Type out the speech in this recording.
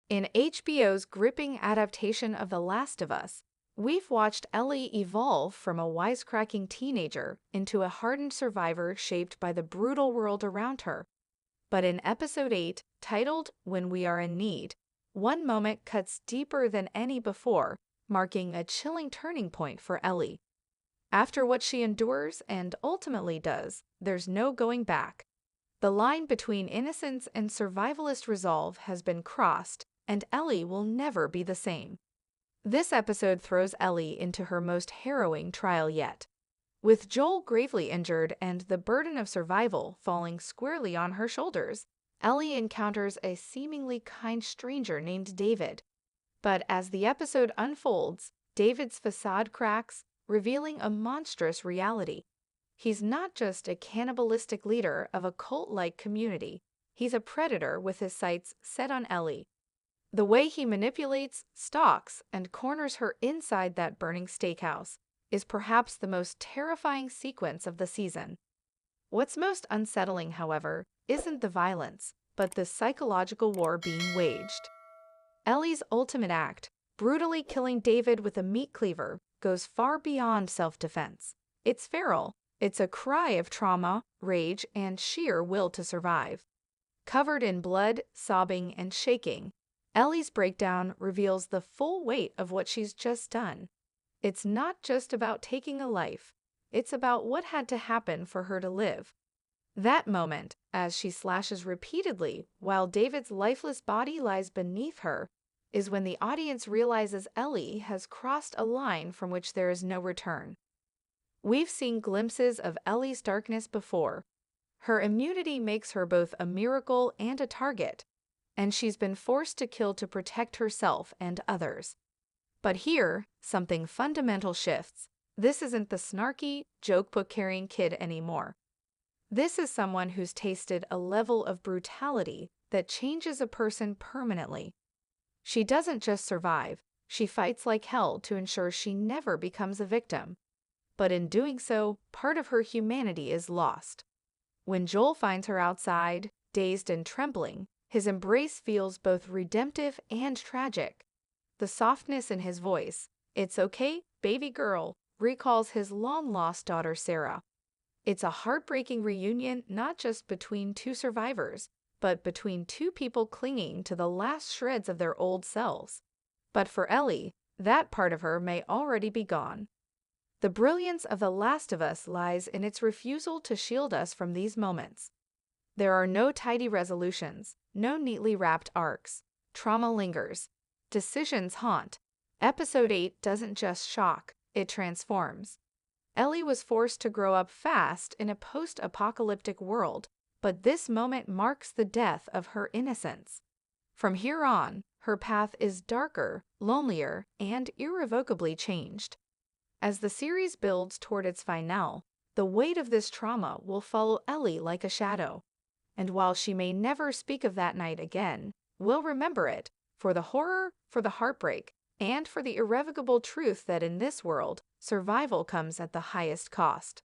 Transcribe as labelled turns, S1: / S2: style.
S1: In HBO's gripping adaptation of The Last of Us, we've watched Ellie evolve from a wisecracking teenager into a hardened survivor shaped by the brutal world around her. But in Episode 8, titled When We Are in Need, one moment cuts deeper than any before, marking a chilling turning point for Ellie. After what she endures and ultimately does, there's no going back. The line between innocence and survivalist resolve has been crossed, and Ellie will never be the same. This episode throws Ellie into her most harrowing trial yet. With Joel gravely injured and the burden of survival falling squarely on her shoulders, Ellie encounters a seemingly kind stranger named David. But as the episode unfolds, David's facade cracks, revealing a monstrous reality. He's not just a cannibalistic leader of a cult-like community. He's a predator with his sights set on Ellie. The way he manipulates, stalks, and corners her inside that burning steakhouse is perhaps the most terrifying sequence of the season. What's most unsettling, however, isn't the violence, but the psychological war being waged. Ellie's ultimate act, brutally killing David with a meat cleaver, goes far beyond self-defense. It's feral. It's a cry of trauma, rage, and sheer will to survive. Covered in blood, sobbing, and shaking, Ellie's breakdown reveals the full weight of what she's just done. It's not just about taking a life. It's about what had to happen for her to live. That moment, as she slashes repeatedly while David's lifeless body lies beneath her, is when the audience realizes Ellie has crossed a line from which there is no return. We've seen glimpses of Ellie's darkness before. Her immunity makes her both a miracle and a target, and she's been forced to kill to protect herself and others. But here, something fundamental shifts. This isn't the snarky, joke-book-carrying kid anymore. This is someone who's tasted a level of brutality that changes a person permanently. She doesn't just survive, she fights like hell to ensure she never becomes a victim. But in doing so, part of her humanity is lost. When Joel finds her outside, dazed and trembling, his embrace feels both redemptive and tragic. The softness in his voice, "It's okay, baby girl," recalls his long-lost daughter Sarah. It's a heartbreaking reunion not just between two survivors, but between two people clinging to the last shreds of their old selves. But for Ellie, that part of her may already be gone. The brilliance of The Last of Us lies in its refusal to shield us from these moments. There are no tidy resolutions, no neatly wrapped arcs. Trauma lingers. Decisions haunt. Episode 8 doesn't just shock, it transforms. Ellie was forced to grow up fast in a post-apocalyptic world, but this moment marks the death of her innocence. From here on, her path is darker, lonelier, and irrevocably changed. As the series builds toward its finale, the weight of this trauma will follow Ellie like a shadow. And while she may never speak of that night again, we'll remember it, for the horror, for the heartbreak, and for the irrevocable truth that in this world, survival comes at the highest cost.